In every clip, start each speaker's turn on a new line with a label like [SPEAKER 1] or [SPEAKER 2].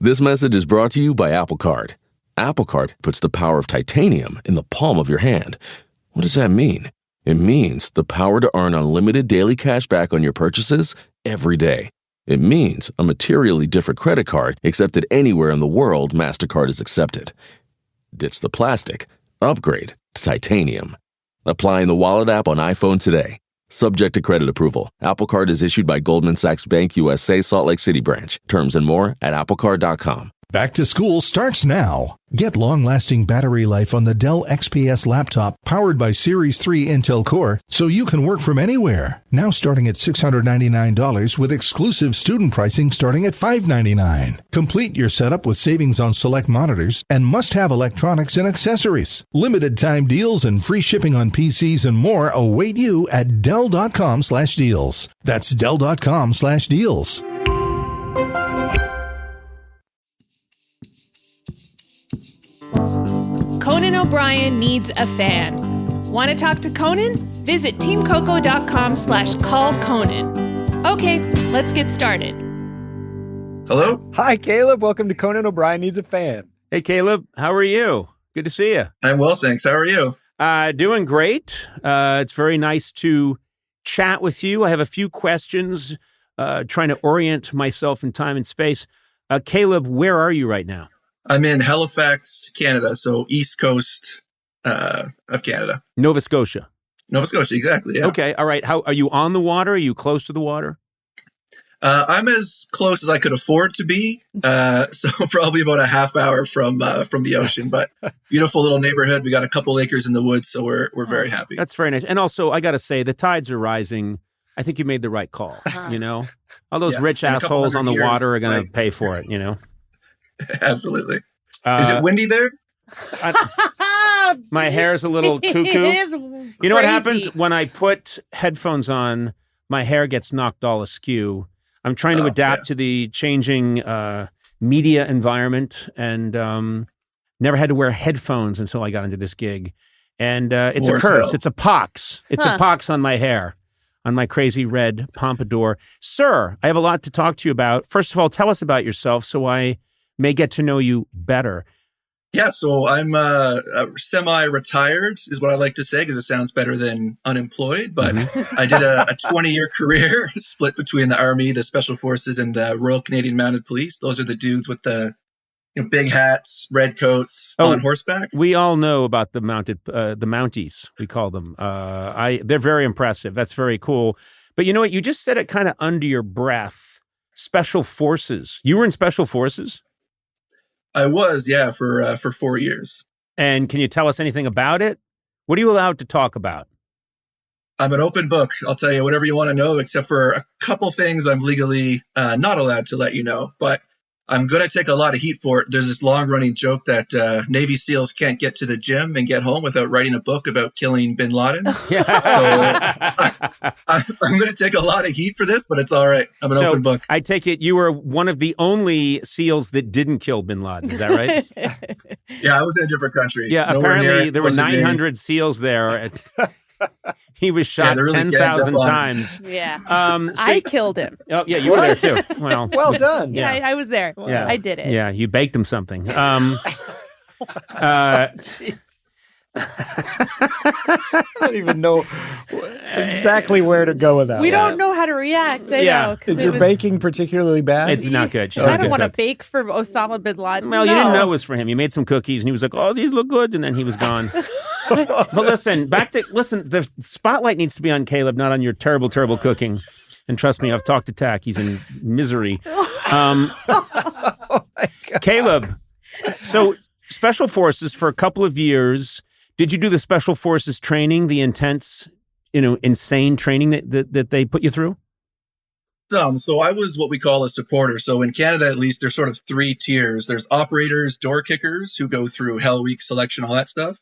[SPEAKER 1] This message is brought to you by Apple Card. Apple Card puts the power of titanium in the palm of your hand. What does that mean? It means the power to earn unlimited daily cash back on your purchases every day. It means a materially different credit card accepted anywhere in the world MasterCard is accepted. Ditch the plastic. Upgrade to titanium. Apply in the Wallet app on iPhone today. Subject to credit approval. Apple Card is issued by Goldman Sachs Bank USA Salt Lake City branch. Terms and more at applecard.com.
[SPEAKER 2] Back to school starts now. Get long-lasting battery life on the Dell XPS laptop powered by Series 3 Intel Core so you can work from anywhere. Now starting at $699 with exclusive student pricing starting at $599. Complete your setup with savings on select monitors and must-have electronics and accessories. Limited time deals and free shipping on PCs and more await you at Dell.com/deals. That's Dell.com/deals.
[SPEAKER 3] Conan O'Brien needs a fan. Want to talk to Conan? Visit teamcoco.com/callconan. Okay, let's get started.
[SPEAKER 4] Hello?
[SPEAKER 5] Hi, Caleb. Welcome to Conan O'Brien Needs a Fan.
[SPEAKER 6] Hey, Caleb. How are you? Good to see you.
[SPEAKER 4] I'm well, thanks. How are you?
[SPEAKER 6] Doing great. It's very nice to chat with you. I have a few questions, trying to orient myself in time and space. Caleb, where are you right now?
[SPEAKER 4] I'm in Halifax, Canada, so east coast of Canada.
[SPEAKER 6] Nova Scotia.
[SPEAKER 4] Nova Scotia, exactly, yeah.
[SPEAKER 6] Okay, all right. How are you on the water? Are you close to the water?
[SPEAKER 4] I'm as close as I could afford to be, so probably about a half hour from the ocean, but beautiful little neighborhood. We got a couple acres in the woods, so we're very happy.
[SPEAKER 6] That's very nice. And also, I got to say, the tides are rising. I think you made the right call, you know? All those rich assholes on the water are going to pay for it, you know?
[SPEAKER 4] Absolutely. Is it windy there?
[SPEAKER 6] My hair's a little cuckoo.
[SPEAKER 3] It is
[SPEAKER 6] You know what happens when I put headphones on? My hair gets knocked all askew. I'm trying to adapt to the changing media environment, and never had to wear headphones until I got into this gig. And it's a curse. It's a pox. It's a pox on my hair, on my crazy red pompadour. Sir, I have a lot to talk to you about. First of all, tell us about yourself so I may get to know you better.
[SPEAKER 4] Yeah, so I'm semi-retired is what I like to say because it sounds better than unemployed. But I did a 20-year career split between the Army, the Special Forces, and the Royal Canadian Mounted Police. Those are the dudes with the big hats, red coats on horseback.
[SPEAKER 6] We all know about the Mounties, we call them. They're very impressive. That's very cool. But you know what? You just said it kind of under your breath. Special Forces. You were in Special Forces?
[SPEAKER 4] I was, yeah, for 4 years.
[SPEAKER 6] And can you tell us anything about it? What are you allowed to talk about?
[SPEAKER 4] I'm an open book. I'll tell you whatever you want to know, except for a couple things I'm legally not allowed to let you know. But I'm going to take a lot of heat for it. There's this long-running joke that Navy SEALs can't get to the gym and get home without writing a book about killing bin Laden. So I'm going to take a lot of heat for this, but it's all right. I'm an open book.
[SPEAKER 6] I take it you were one of the only SEALs that didn't kill bin Laden. Is that right?
[SPEAKER 4] Yeah, I was in a different country.
[SPEAKER 6] Yeah, apparently there were 900 SEALs there. He was shot really 10,000 times.
[SPEAKER 3] Yeah. I killed him.
[SPEAKER 6] Oh, yeah, you were there too. Well,
[SPEAKER 5] well done.
[SPEAKER 3] Yeah, I was there.
[SPEAKER 6] Yeah.
[SPEAKER 3] I did it.
[SPEAKER 6] Yeah, you baked him something.
[SPEAKER 5] I don't even know exactly where to go with that.
[SPEAKER 3] We don't know how to react. I know.
[SPEAKER 5] Is your baking particularly bad?
[SPEAKER 6] It's not good.
[SPEAKER 3] I don't want to bake for Osama bin Laden.
[SPEAKER 6] Well, you didn't know it was for him. You made some cookies, and he was like, "Oh, these look good," and then he was gone. But listen, the spotlight needs to be on Caleb, not on your terrible, terrible cooking. And trust me, I've talked to Tack. He's in misery. Caleb, so Special Forces for a couple of years. Did you do the Special Forces training, the intense, insane training that they put you through?
[SPEAKER 4] So I was what we call a supporter. So in Canada, at least, there's sort of 3 tiers. There's operators, door kickers, who go through Hell Week selection, all that stuff.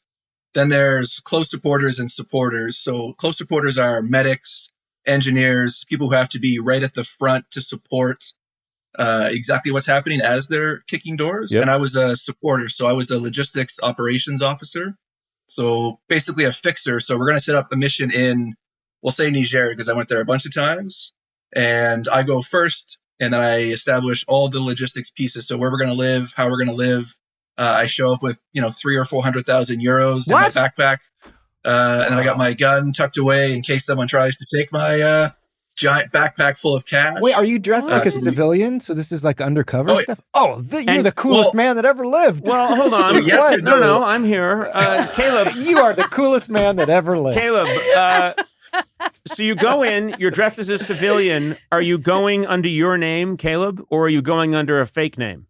[SPEAKER 4] Then there's close supporters and supporters. So close supporters are medics, engineers, people who have to be right at the front to support exactly what's happening as they're kicking doors. Yep. And I was a supporter. So I was a logistics operations officer. So basically a fixer. So we're going to set up a mission in, we'll say Niger, because I went there a bunch of times. And I go first and then I establish all the logistics pieces. So where we're going to live, how we're going to live. I show up with 300,000 or 400,000 euros in my backpack, and I got my gun tucked away in case someone tries to take my giant backpack full of cash.
[SPEAKER 5] Wait, are you dressed like a civilian? So this is like undercover stuff? You're the coolest man that ever lived.
[SPEAKER 6] Well, hold on.
[SPEAKER 4] So yes
[SPEAKER 6] no, I'm here. Caleb.
[SPEAKER 5] You are the coolest man that ever lived.
[SPEAKER 6] Caleb, so you go in, you're dressed as a civilian. Are you going under your name, Caleb, or are you going under a fake name?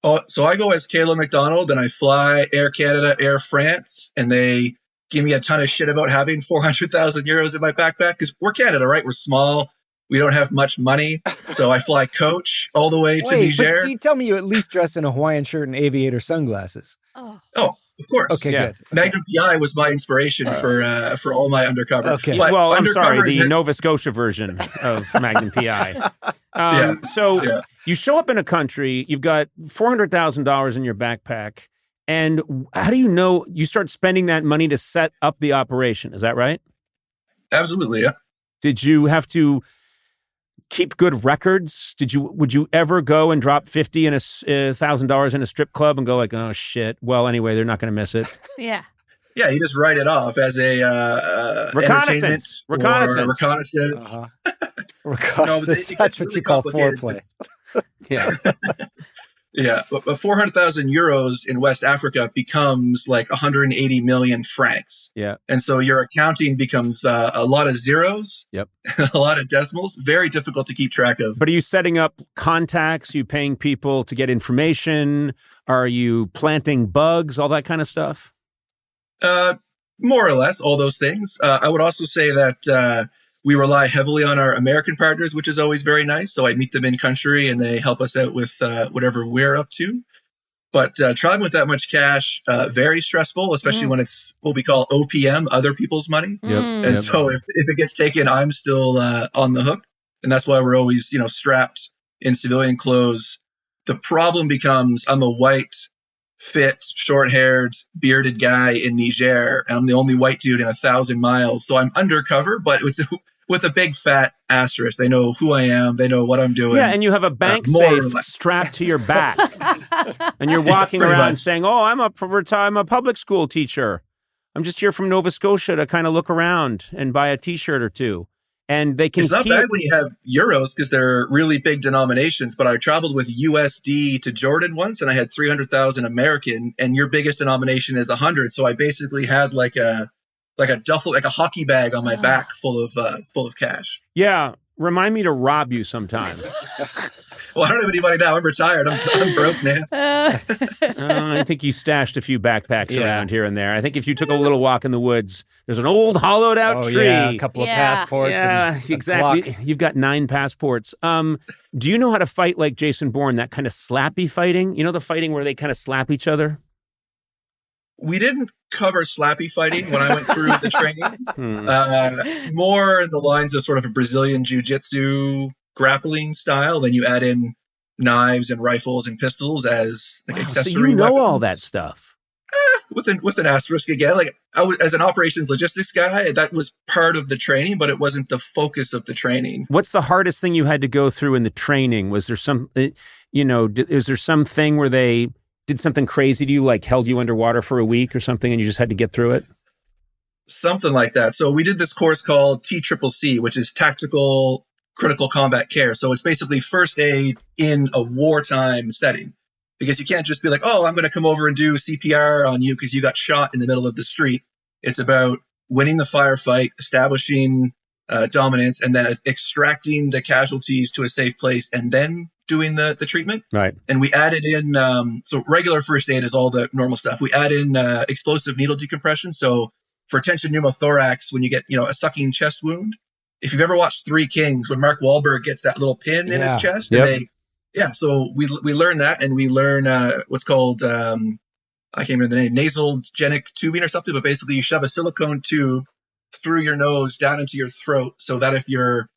[SPEAKER 4] Oh, so I go as Caleb McDonald, and I fly Air Canada, Air France, and they give me a ton of shit about having 400,000 euros in my backpack because we're Canada, right? We're small. We don't have much money. So I fly coach all the way to Niger.
[SPEAKER 5] But do you tell me you at least dress in a Hawaiian shirt and aviator sunglasses?
[SPEAKER 4] Oh, of course.
[SPEAKER 5] Okay, good.
[SPEAKER 4] Magnum PI was my inspiration for all my undercover.
[SPEAKER 6] Okay.
[SPEAKER 4] But
[SPEAKER 6] well, I'm sorry,
[SPEAKER 4] undercover
[SPEAKER 6] the Nova Scotia version of Magnum PI. You show up in a country, you've got $400,000 in your backpack. And how do you know you start spending that money to set up the operation? Is that right?
[SPEAKER 4] Absolutely, yeah.
[SPEAKER 6] Did you have to keep good records? Would you ever go and drop $50,000 in a strip club and go like, oh shit? Well, anyway, they're not going to miss it.
[SPEAKER 3] Yeah.
[SPEAKER 4] Yeah, you just write it off as a
[SPEAKER 6] reconnaissance.
[SPEAKER 4] Reconnaissance.
[SPEAKER 5] Reconnaissance. That's what you call foreplay.
[SPEAKER 6] Yeah.
[SPEAKER 4] Yeah, but 400,000 euros in West Africa becomes like 180 million francs.
[SPEAKER 6] Yeah.
[SPEAKER 4] And so your accounting becomes a lot of zeros,
[SPEAKER 6] yep,
[SPEAKER 4] a lot of decimals, very difficult to keep track of.
[SPEAKER 6] But are you setting up contacts? Are you paying people to get information? Are you planting bugs, all that kind of stuff?
[SPEAKER 4] More or less, all those things. I would also say that we rely heavily on our American partners, which is always very nice. So I meet them in country and they help us out with whatever we're up to. But traveling with that much cash, very stressful, especially when it's what we call OPM, other people's money.
[SPEAKER 6] Yep.
[SPEAKER 4] And so if it gets taken, I'm still on the hook. And that's why we're always, strapped in civilian clothes. The problem becomes I'm a white, fit, short-haired, bearded guy in Niger, and I'm the only white dude in 1,000 miles. So I'm undercover, but it's with a big fat asterisk. They know who I am. They know what I'm doing.
[SPEAKER 6] Yeah, and you have a bank safe strapped to your back. And you're walking around saying, oh, I'm a public school teacher. I'm just here from Nova Scotia to kind of look around and buy a T-shirt or two. And they can
[SPEAKER 4] It's not bad when you have euros because they're really big denominations, but I traveled with USD to Jordan once and I had 300,000 American, and your biggest denomination is 100. So I basically had like a duffel, like a hockey bag on my back full of cash.
[SPEAKER 6] Yeah. Remind me to rob you sometime.
[SPEAKER 4] Well, I don't have any money now. I'm retired. I'm broke, man.
[SPEAKER 6] I think you stashed a few backpacks around here and there. I think if you took a little walk in the woods, there's an old hollowed out tree.
[SPEAKER 5] Yeah, a couple of passports.
[SPEAKER 6] Yeah, exactly. You've got 9 passports. Do you know how to fight like Jason Bourne, that kind of slappy fighting? You know the fighting where they kind of slap each other?
[SPEAKER 4] We didn't cover slappy fighting when I went through the training. More in the lines of sort of a Brazilian jiu-jitsu grappling style. Then you add in knives and rifles and pistols as like accessory
[SPEAKER 6] so you know
[SPEAKER 4] weapons.
[SPEAKER 6] all that stuff.
[SPEAKER 4] With an asterisk again. Like I was, as an operations logistics guy, that was part of the training, but it wasn't the focus of the training.
[SPEAKER 6] What's the hardest thing you had to go through in the training? Was there some, is there something where they did something crazy to you, like held you underwater for a week or something, and you just had to get through it?
[SPEAKER 4] Something like that. So we did this course called TCCC, which is Tactical Critical Combat Care. So it's basically first aid in a wartime setting, because you can't just be like, oh, I'm going to come over and do CPR on you because you got shot in the middle of the street. It's about winning the firefight, establishing dominance, and then extracting the casualties to a safe place, and then doing the treatment.
[SPEAKER 6] Right.
[SPEAKER 4] And we added in, so regular first aid is all the normal stuff. We add in explosive needle decompression. So for tension pneumothorax, when you get, a sucking chest wound, if you've ever watched Three Kings, when Mark Wahlberg gets that little pin in his chest, and so we learn that, and we learn what's called, I can't remember the name, nasogenic tubing or something, but basically you shove a silicone tube through your nose down into your throat, so that if you're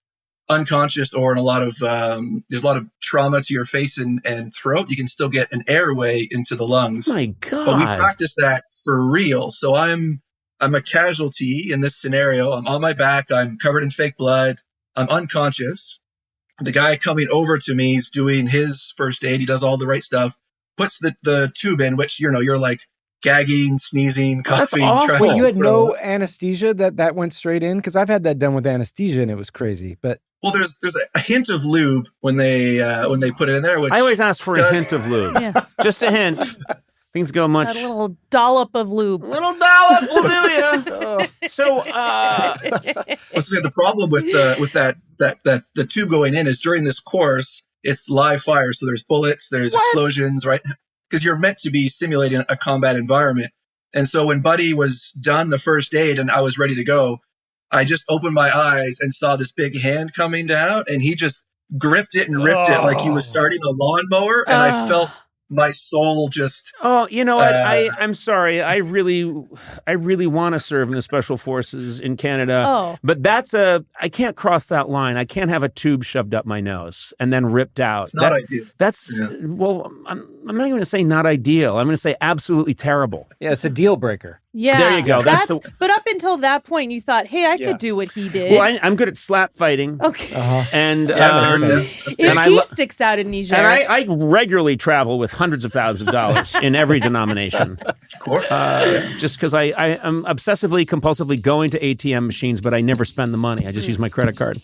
[SPEAKER 4] unconscious or in there's a lot of trauma to your face and throat, you can still get an airway into the lungs.
[SPEAKER 6] My God.
[SPEAKER 4] But we practice that for real. So I'm a casualty in this scenario. I'm on my back. I'm covered in fake blood. I'm unconscious. the guy coming over to me is doing his first aid. He does all the right stuff, puts the tube in, which, you're like gagging, sneezing, coughing.
[SPEAKER 5] Wait, you had no anesthesia that went straight in? Because I've had that done with anesthesia and it was crazy. But
[SPEAKER 4] well, there's a hint of lube when they put it in there. Which
[SPEAKER 6] I always ask for a hint of lube. Yeah. Just a hint. Things go much.
[SPEAKER 3] A little dollop of lube.
[SPEAKER 6] Little dollop will do you. So,
[SPEAKER 4] the problem with the tube going in is during this course, it's live fire. So there's bullets, there's explosions, right? Because you're meant to be simulating a combat environment. And so when Buddy was done the first aid and I was ready to go, I just opened my eyes and saw this big hand coming down, and he just gripped it and ripped it like he was starting a lawnmower. And I felt my soul just...
[SPEAKER 6] Oh, you know what? I'm sorry. I really want to serve in the Special Forces in Canada. But I can't cross that line. I can't have a tube shoved up my nose and then ripped out.
[SPEAKER 4] It's not ideal.
[SPEAKER 6] Well, I'm not even going to say not ideal. I'm going to say absolutely terrible.
[SPEAKER 5] Yeah, it's a deal breaker.
[SPEAKER 3] Yeah.
[SPEAKER 6] There you go.
[SPEAKER 3] But up until that point, you thought, hey, I could do what he did.
[SPEAKER 6] Well, I'm good at slap fighting.
[SPEAKER 3] Okay.
[SPEAKER 6] And
[SPEAKER 3] if he sticks out in Niger.
[SPEAKER 6] And I regularly travel with hundreds of thousands of dollars in every denomination.
[SPEAKER 4] Of course.
[SPEAKER 6] Just because I am obsessively, compulsively going to ATM machines, but I never spend the money. I just use my credit card.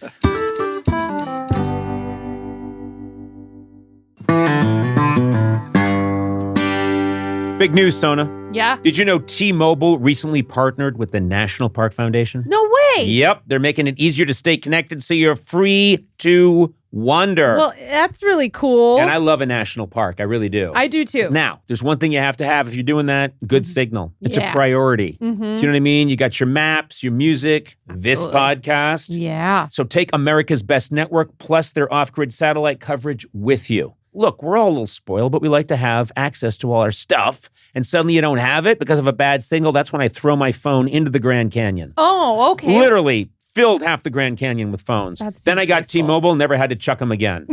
[SPEAKER 6] Big news, Sona.
[SPEAKER 3] Yeah?
[SPEAKER 6] Did you know T-Mobile recently partnered with the National Park Foundation?
[SPEAKER 3] No way!
[SPEAKER 6] Yep. They're making it easier to stay connected so you're free to wander.
[SPEAKER 3] Well, that's really cool.
[SPEAKER 6] And I love a national park. I really do.
[SPEAKER 3] I do too.
[SPEAKER 6] Now, there's one thing you have to have if you're doing that. Good signal. It's a priority. Do you know what I mean? You got your maps, your music, this podcast.
[SPEAKER 3] Yeah.
[SPEAKER 6] So take America's Best Network plus their off-grid satellite coverage with you. Look, we're all a little spoiled, but we like to have access to all our stuff. And suddenly you don't have it because of a bad signal. That's when I throw my phone into the Grand Canyon.
[SPEAKER 3] Oh, okay.
[SPEAKER 6] Literally filled half the Grand Canyon with phones. Then I got T-Mobile, never had to chuck them again.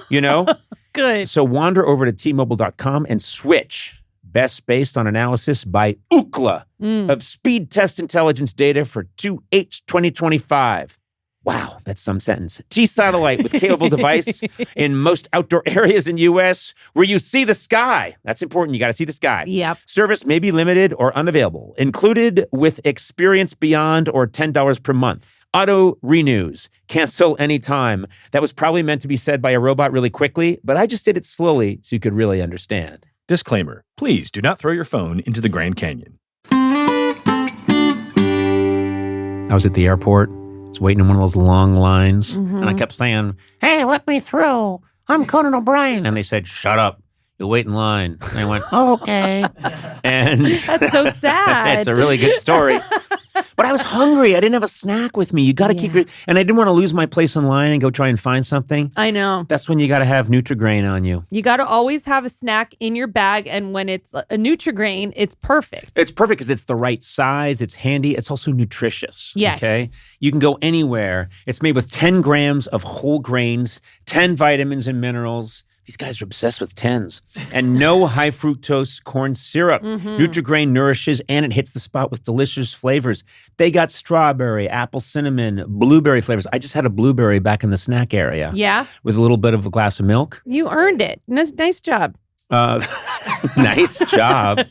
[SPEAKER 6] You know?
[SPEAKER 3] Good.
[SPEAKER 6] So wander over to T-Mobile.com and switch. Best based on analysis by Ookla of speed test intelligence data for 2H 2025. Wow, that's some sentence. T-Satellite with capable device in most outdoor areas in U.S. where you see the sky. That's important. You got to see the sky.
[SPEAKER 3] Yep.
[SPEAKER 6] Service may be limited or unavailable. Included with Experience Beyond or $10 per month. Auto renews. Cancel anytime. That was probably meant to be said by a robot really quickly, but I just did it slowly so you could really understand.
[SPEAKER 7] Disclaimer. Please do not throw your phone into the Grand Canyon.
[SPEAKER 6] I was at the airport. I was waiting in one of those long lines, and I kept saying, "Hey, let me through. I'm Conan O'Brien." And they said, "Shut up. You'll wait in line." And I went, "Oh, okay." And
[SPEAKER 3] that's so sad.
[SPEAKER 6] It's a really good story. But I was hungry. I didn't have a snack with me. You got to keep it. And I didn't want to lose my place in line and go try and find something.
[SPEAKER 3] I know.
[SPEAKER 6] That's when you got to have Nutri-Grain on you.
[SPEAKER 3] You got to always have a snack in your bag. And when it's a Nutri-Grain, it's perfect.
[SPEAKER 6] It's perfect because it's the right size. It's handy. It's also nutritious.
[SPEAKER 3] Yes.
[SPEAKER 6] Okay. You can go anywhere. It's made with 10 grams of whole grains, 10 vitamins and minerals. These guys are obsessed with 10s. And no high fructose corn syrup. Nutri-Grain nourishes and it hits the spot with delicious flavors. They got strawberry, apple cinnamon, blueberry flavors. I just had a blueberry back in the snack area.
[SPEAKER 3] Yeah?
[SPEAKER 6] With a little bit of a glass of milk.
[SPEAKER 3] You earned it. Nice job.
[SPEAKER 6] Nice job.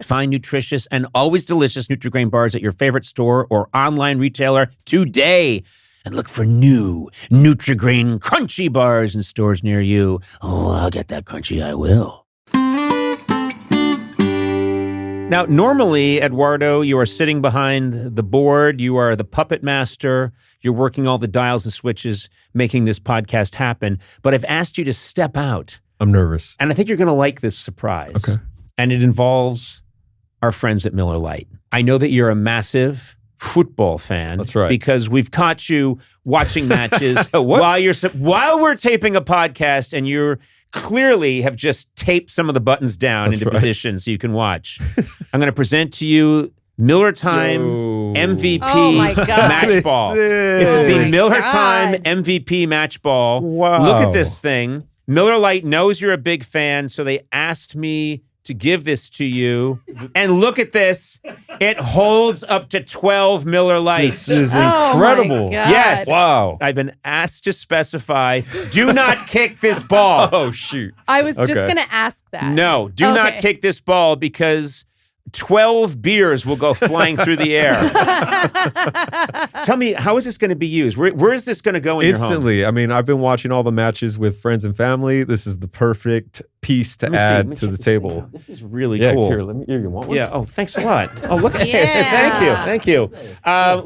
[SPEAKER 6] Find nutritious and always delicious Nutri-Grain bars at your favorite store or online retailer today. And look for new Nutri-Grain crunchy bars in stores near you. Oh, I'll get that crunchy, I will. Now, normally, Eduardo, you are sitting behind the board. You are the puppet master. You're working all the dials and switches, making this podcast happen. But I've asked you to step out.
[SPEAKER 8] I'm nervous.
[SPEAKER 6] And I think you're going to like this surprise.
[SPEAKER 8] Okay.
[SPEAKER 6] And it involves our friends at Miller Lite. I know that you're a massive football fan.
[SPEAKER 8] That's right.
[SPEAKER 6] Because we've caught you watching matches while we're taping a podcast, and you clearly have just taped some of the buttons down into position so you can watch. I'm going to present to you Miller Time MVP match ball. This is the Miller Time MVP match ball.
[SPEAKER 8] Wow.
[SPEAKER 6] Look at this thing. Miller Lite knows you're a big fan, so they asked me to give this to you. And look at this. It holds up to 12 Miller Lights.
[SPEAKER 8] This is incredible.
[SPEAKER 6] Yes.
[SPEAKER 8] Wow.
[SPEAKER 6] I've been asked to specify, do not kick this ball.
[SPEAKER 8] Oh, shoot.
[SPEAKER 9] I was just going to ask that.
[SPEAKER 6] No, do not kick this ball because 12 beers will go flying through the air. Tell me, how is this going to be used? Where is this going to go in
[SPEAKER 8] Instantly.
[SPEAKER 6] your home?
[SPEAKER 8] I mean, I've been watching all the matches with friends and family. This is the perfect piece to add to the table.
[SPEAKER 6] This is really
[SPEAKER 8] cool.
[SPEAKER 6] Here,
[SPEAKER 8] you want one?
[SPEAKER 6] Yeah. Oh, thanks a lot. Oh, look at it. Thank you.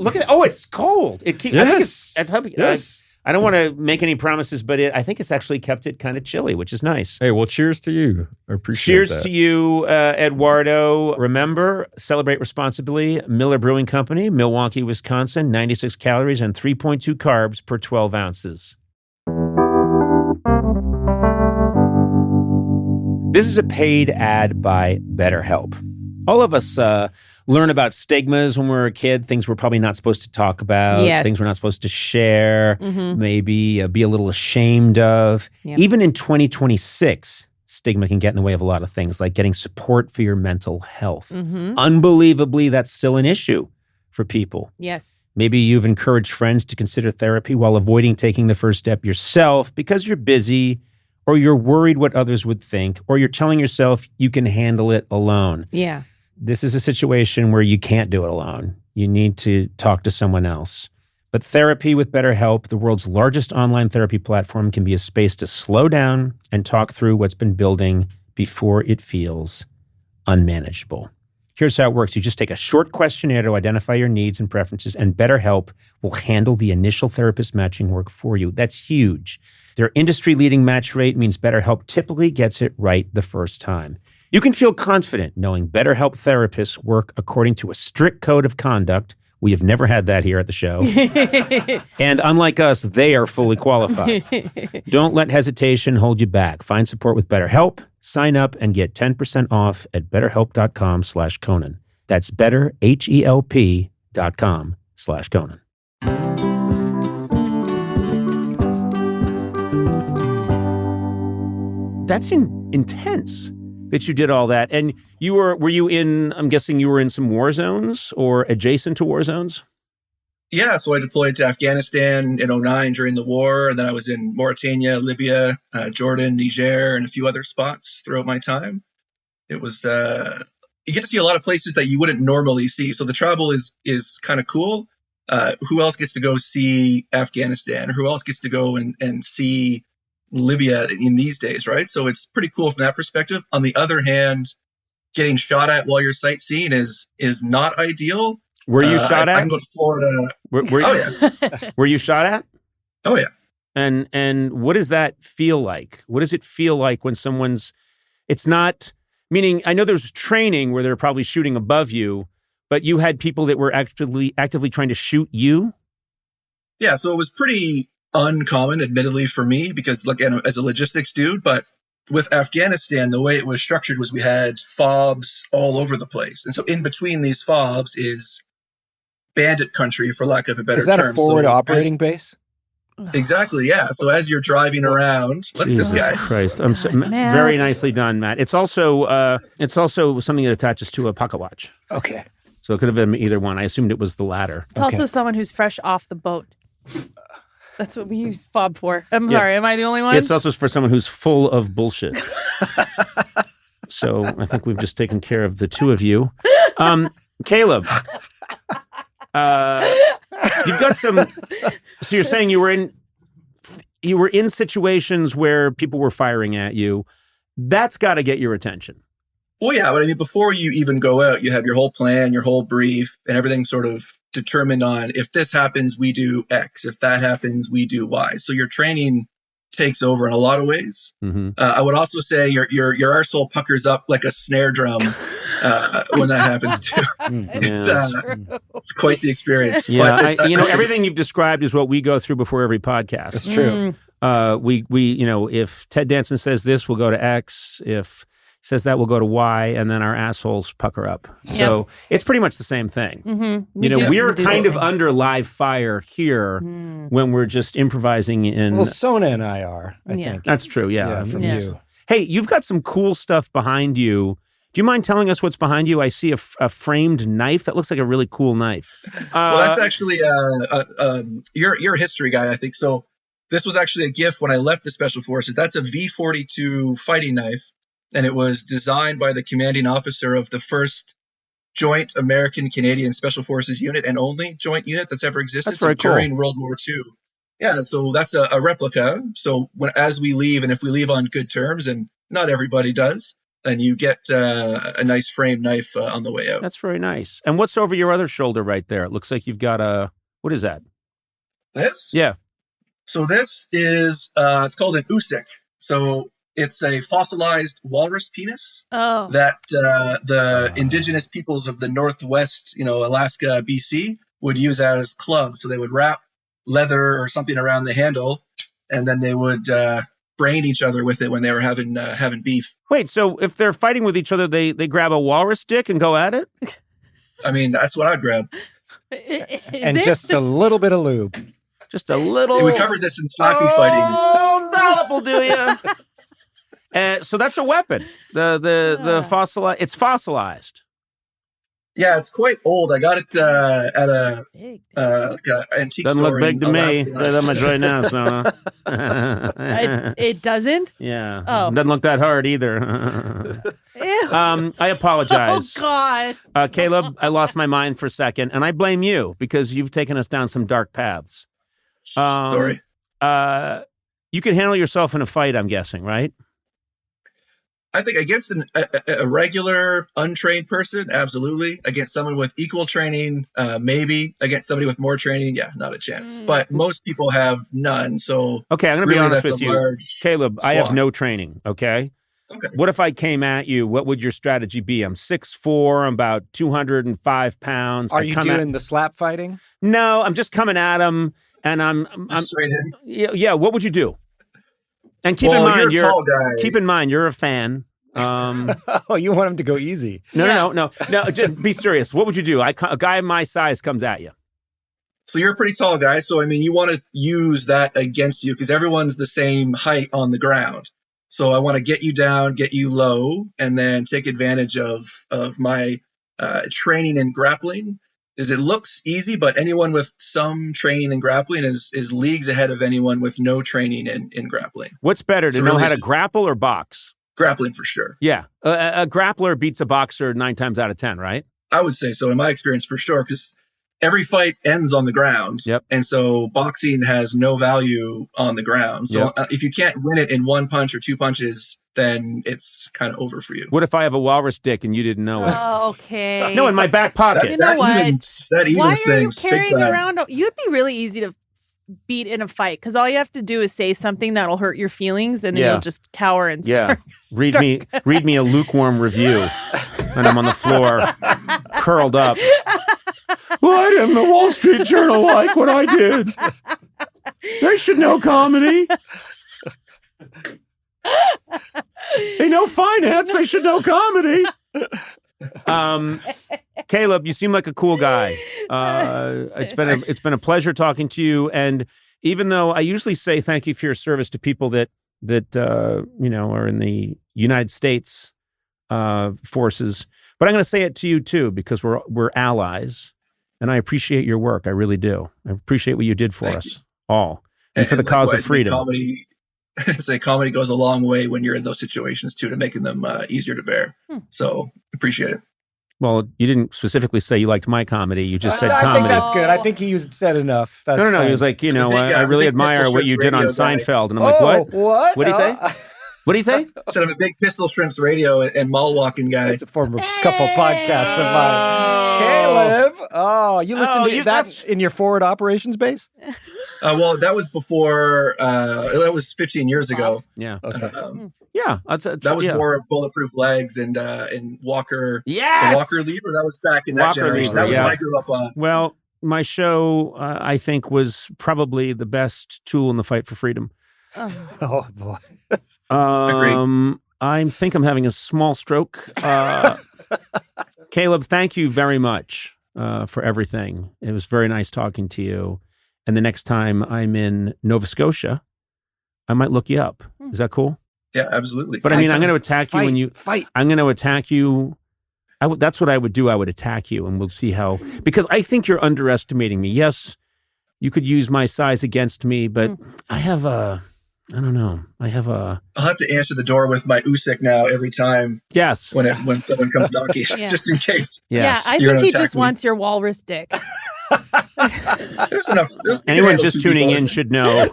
[SPEAKER 6] Look at it. Oh, it's cold. It keeps.
[SPEAKER 8] Yes.
[SPEAKER 6] Yes. I don't want to make any promises, but I think it's actually kept it kind of chilly, which is nice.
[SPEAKER 8] Hey, well, cheers to you. I appreciate
[SPEAKER 6] Cheers
[SPEAKER 8] that.
[SPEAKER 6] to you, Eduardo. Remember, celebrate responsibly. Miller Brewing Company, Milwaukee, Wisconsin, 96 calories and 3.2 carbs per 12 ounces. This is a paid ad by BetterHelp. All of us learn about stigmas when we were a kid, things we're probably not supposed to talk about, things we're not supposed to share, maybe be a little ashamed of. Yep. Even in 2026, stigma can get in the way of a lot of things, like getting support for your mental health. Unbelievably, that's still an issue for people.
[SPEAKER 9] Yes.
[SPEAKER 6] Maybe you've encouraged friends to consider therapy while avoiding taking the first step yourself because you're busy, or you're worried what others would think, or you're telling yourself you can handle it alone.
[SPEAKER 9] Yeah.
[SPEAKER 6] This is a situation where you can't do it alone. You need to talk to someone else. But therapy with BetterHelp, the world's largest online therapy platform, can be a space to slow down and talk through what's been building before it feels unmanageable. Here's how it works. You just take a short questionnaire to identify your needs and preferences, and BetterHelp will handle the initial therapist matching work for you. That's huge. Their industry-leading match rate means BetterHelp typically gets it right the first time. You can feel confident knowing BetterHelp therapists work according to a strict code of conduct. We have never had that here at the show. And unlike us, they are fully qualified. Don't let hesitation hold you back. Find support with BetterHelp. Sign up and get 10% off at betterhelp.com/Conan. That's betterhelp.com/Conan. That's intense that you did all that. And were you in, I'm guessing you were in some war zones or adjacent to war zones?
[SPEAKER 4] Yeah, so I deployed to Afghanistan in 2009 during the war, and then I was in Mauritania, Libya, Jordan, Niger, and a few other spots throughout my time. It was, you get to see a lot of places that you wouldn't normally see. So the travel is kind of cool. Who else gets to go see Afghanistan? Or who else gets to go and see Libya in these days, right? So it's pretty cool from that perspective. On the other hand, getting shot at while you're sightseeing is not ideal.
[SPEAKER 6] Were you shot at?
[SPEAKER 4] I can go to Florida.
[SPEAKER 6] Were you shot at?
[SPEAKER 4] Oh yeah.
[SPEAKER 6] And what does that feel like? What does it feel like when it's not, meaning I know there's training where they're probably shooting above you, but you had people that were actively trying to shoot you?
[SPEAKER 4] Yeah, so it was pretty uncommon, admittedly, for me, because look, as a logistics dude, but with Afghanistan, the way it was structured was we had FOBs all over the place. And so in between these FOBs is bandit country, for lack of a better term.
[SPEAKER 5] Is that a forward operating base?
[SPEAKER 4] Exactly, yeah. So as you're driving around, look at this guy.
[SPEAKER 6] Jesus Christ. Very nicely done, Matt. It's also something that attaches to a pocket watch.
[SPEAKER 5] Okay.
[SPEAKER 6] So it could have been either one. I assumed it was the latter.
[SPEAKER 9] It's also someone who's fresh off the boat. That's what we use FOB for. I'm sorry, am I the only one?
[SPEAKER 6] It's also for someone who's full of bullshit. So I think we've just taken care of the two of you. Caleb, you've got some. So you're saying you were in situations where people were firing at you. That's got to get your attention.
[SPEAKER 4] Well, yeah, but I mean, before you even go out, you have your whole plan, your whole brief, and everything sort of determined on if this happens, we do X. If that happens, we do Y. So your training takes over in a lot of ways. Mm-hmm. I would also say your arsehole puckers up like a snare drum when that happens too. It's quite the experience.
[SPEAKER 6] Yeah, everything you've described is what we go through before every podcast.
[SPEAKER 5] That's true.
[SPEAKER 6] We if Ted Danson says this, we'll go to X. If says that, we'll go to Y, and then our assholes pucker up. Yep. So it's pretty much the same thing. Mm-hmm. We're kind of under live fire here when we're just improvising in.
[SPEAKER 5] Well, Sona and I are, I think.
[SPEAKER 6] That's true, yeah.
[SPEAKER 5] From you.
[SPEAKER 6] Hey, you've got some cool stuff behind you. Do you mind telling us what's behind you? I see a framed knife. That looks like a really cool knife.
[SPEAKER 4] Well, that's actually you're a history guy, I think. So this was actually a gift when I left the Special Forces. That's a V-42 fighting knife, and it was designed by the commanding officer of the first joint American-Canadian Special Forces unit and only joint unit that's ever existed.
[SPEAKER 6] That's very cool.
[SPEAKER 4] During World War II. Yeah, so that's a replica. So as we leave, and if we leave on good terms, and not everybody does, then you get a nice framed knife on the way out.
[SPEAKER 6] That's very nice. And what's over your other shoulder right there? It looks like you've got what is that?
[SPEAKER 4] This?
[SPEAKER 6] Yeah.
[SPEAKER 4] So this is, it's called an usik. So it's a fossilized walrus penis that the indigenous peoples of the Northwest, Alaska, BC, would use as clubs. So they would wrap leather or something around the handle, and then they would brain each other with it when they were having beef.
[SPEAKER 6] Wait, so if they're fighting with each other, they grab a walrus dick and go at it?
[SPEAKER 4] I mean, that's what I'd grab.
[SPEAKER 5] And just a little bit of lube.
[SPEAKER 6] Just a little.
[SPEAKER 4] We covered this in slappy fighting.
[SPEAKER 6] Oh, dollop will do you. So that's a weapon. The fossilized. It's fossilized.
[SPEAKER 4] Yeah, it's quite old. I got it at a antique
[SPEAKER 6] Doesn't
[SPEAKER 4] store.
[SPEAKER 6] look big to me. That much right now, so.
[SPEAKER 9] It doesn't?
[SPEAKER 6] Yeah.
[SPEAKER 9] Oh.
[SPEAKER 6] Doesn't look that hard either.
[SPEAKER 9] Ew.
[SPEAKER 6] I apologize.
[SPEAKER 9] Oh, God.
[SPEAKER 6] Caleb, I lost my mind for a second, and I blame you because you've taken us down some dark paths.
[SPEAKER 4] Sorry.
[SPEAKER 6] You can handle yourself in a fight, I'm guessing, right?
[SPEAKER 4] I think against a regular untrained person, absolutely. Against someone with equal training, maybe. Against somebody with more training, yeah, not a chance. But most people have none. So
[SPEAKER 6] okay, I'm going to be honest with you, Caleb. I have no training. Okay. What if I came at you? What would your strategy be? I'm 6'4", I'm about 205 pounds.
[SPEAKER 5] Are you doing the slap fighting?
[SPEAKER 6] No, I'm just coming at him, and I'm
[SPEAKER 4] straight in.
[SPEAKER 6] Yeah. What would you do? And keep in mind, you're a fan.
[SPEAKER 5] Oh, you want him to go easy?
[SPEAKER 6] No. Just be serious. What would you do? A guy my size comes at you.
[SPEAKER 4] So you're a pretty tall guy. So, I mean, you want to use that against you because everyone's the same height on the ground. So I want to get you down, get you low, and then take advantage of my training in grappling. It looks easy, but anyone with some training in grappling is leagues ahead of anyone with no training in grappling.
[SPEAKER 6] What's better, to know how to grapple or box?
[SPEAKER 4] Grappling for sure.
[SPEAKER 6] Yeah. A grappler beats a boxer 9 times out of 10, right?
[SPEAKER 4] I would say so in my experience for sure, because every fight ends on the ground.
[SPEAKER 6] Yep.
[SPEAKER 4] And so boxing has no value on the ground. So if you can't win it in one punch or two punches, then it's kind of over for you.
[SPEAKER 6] What if I have a walrus dick and you didn't know it?
[SPEAKER 9] Oh, okay.
[SPEAKER 6] No, in my back pocket.
[SPEAKER 9] You know what?
[SPEAKER 4] That
[SPEAKER 9] Why are you
[SPEAKER 4] things
[SPEAKER 9] carrying around? You'd be really easy to beat in a fight because all you have to do is say something that'll hurt your feelings, and then you'll just cower and start.
[SPEAKER 6] Read me a lukewarm review, and I'm on the floor, curled up. Why didn't the Wall Street Journal like what I did? They should know comedy. They know finance. They should know comedy. Caleb, you seem like a cool guy. It's been a pleasure talking to you. And even though I usually say thank you for your service to people that are in the United States forces, but I'm going to say it to you too because we're allies, and I appreciate your work. I really do. I appreciate what you did for us all, and for the cause of freedom.
[SPEAKER 4] Comedy goes a long way when you're in those situations too, to making them easier to bear. So appreciate it.
[SPEAKER 6] Well, you didn't specifically say you liked my comedy. You just said
[SPEAKER 5] I
[SPEAKER 6] comedy.
[SPEAKER 5] think that's good. I think he said enough. That's
[SPEAKER 6] no.
[SPEAKER 5] fine.
[SPEAKER 6] He was like, I really admire what you did on Seinfeld. And I'm like, what?
[SPEAKER 5] What?
[SPEAKER 6] What did he say? What did he say?
[SPEAKER 4] Instead of a big Pistol Shrimps radio and mall walking guy.
[SPEAKER 5] It's a former couple podcasts of mine. Caleb. Oh, you listened to that in your forward operations base?
[SPEAKER 4] Well, that was before. That was 15 years ago.
[SPEAKER 6] Yeah.
[SPEAKER 5] Okay.
[SPEAKER 4] That was more Bulletproof Legs and Walker.
[SPEAKER 6] Yes.
[SPEAKER 4] The Walker Lever. That was back in that generation. That was what I grew up on.
[SPEAKER 6] Well, my show, I think, was probably the best tool in the fight for freedom.
[SPEAKER 5] Oh boy.
[SPEAKER 6] I think I'm having a small stroke. Caleb, thank you very much for everything. It was very nice talking to you. And the next time I'm in Nova Scotia, I might look you up. Is that cool?
[SPEAKER 4] Yeah, absolutely.
[SPEAKER 6] But I mean, I'm going to attack you when you
[SPEAKER 5] fight.
[SPEAKER 6] I'm going to attack you. That's what I would do. I would attack you, and we'll see how. Because I think you're underestimating me. Yes, you could use my size against me, but I have a. I don't know. I'll
[SPEAKER 4] have to answer the door with my Usyk now every time.
[SPEAKER 6] Yes.
[SPEAKER 4] When someone comes knocking, just in case.
[SPEAKER 6] Yes.
[SPEAKER 9] Yeah, I think he just wants your walrus dick.
[SPEAKER 4] There's enough.
[SPEAKER 6] Anyone just tuning in should know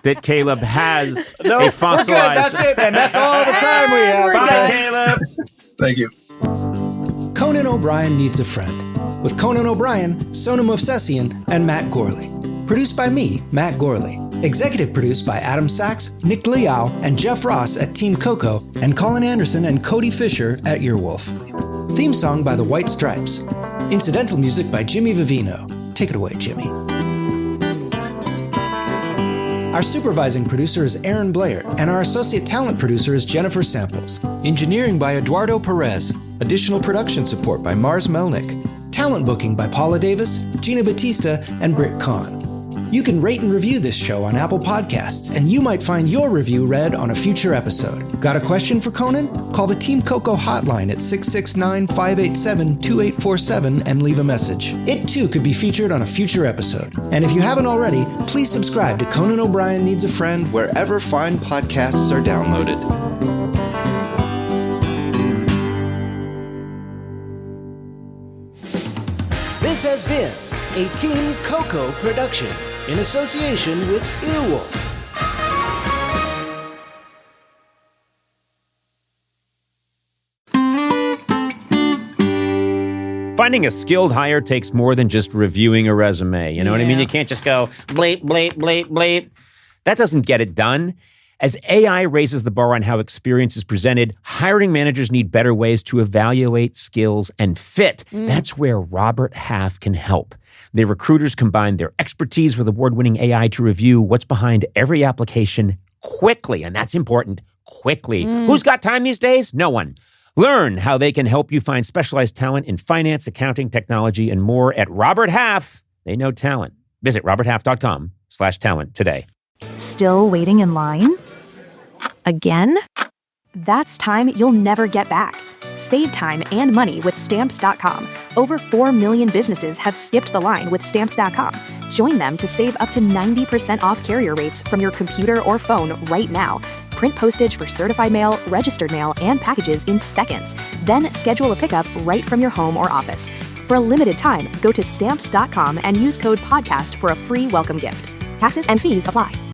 [SPEAKER 6] that Caleb has a fossilized.
[SPEAKER 5] That's it, and that's all the time we have.
[SPEAKER 6] Bye, Caleb.
[SPEAKER 4] Thank you.
[SPEAKER 10] Conan O'Brien Needs a Friend, with Conan O'Brien, Sonam Movsesian, and Matt Gorley. Produced by me, Matt Gorley. Executive produced by Adam Sachs, Nick Liao, and Jeff Ross at Team Coco, and Colin Anderson and Cody Fisher at Earwolf. Theme song by the White Stripes. Incidental music by Jimmy Vivino. Take it away, Jimmy. Our supervising producer is Aaron Blair, and our associate talent producer is Jennifer Samples. Engineering by Eduardo Perez. Additional production support by Mars Melnick. Talent booking by Paula Davis, Gina Batista, and Britt Kahn. You can rate and review this show on Apple Podcasts, and you might find your review read on a future episode. Got a question for Conan? Call the Team Coco hotline at 669-587-2847 and leave a message. It too could be featured on a future episode. And if you haven't already, please subscribe to Conan O'Brien Needs a Friend wherever fine podcasts are downloaded. This has been a Team Coco production in association with Earwolf.
[SPEAKER 6] Finding a skilled hire takes more than just reviewing a resume. You know what I mean? You can't just go bleep, bleep, bleep, bleep. That doesn't get it done. As AI raises the bar on how experience is presented, hiring managers need better ways to evaluate skills and fit. That's where Robert Half can help. Their recruiters combine their expertise with award-winning AI to review what's behind every application quickly, and that's important, quickly. Who's got time these days? No one. Learn how they can help you find specialized talent in finance, accounting, technology, and more at Robert Half. They know talent. Visit roberthalf.com/talent today.
[SPEAKER 11] Still waiting in line? Again? That's time you'll never get back. Save time and money with Stamps.com. Over 4 million businesses have skipped the line with Stamps.com. Join them to save up to 90% off carrier rates from your computer or phone right now. Print postage for certified mail, registered mail, and packages in seconds. Then schedule a pickup right from your home or office. For a limited time, go to Stamps.com and use code PODCAST for a free welcome gift. Taxes and fees apply.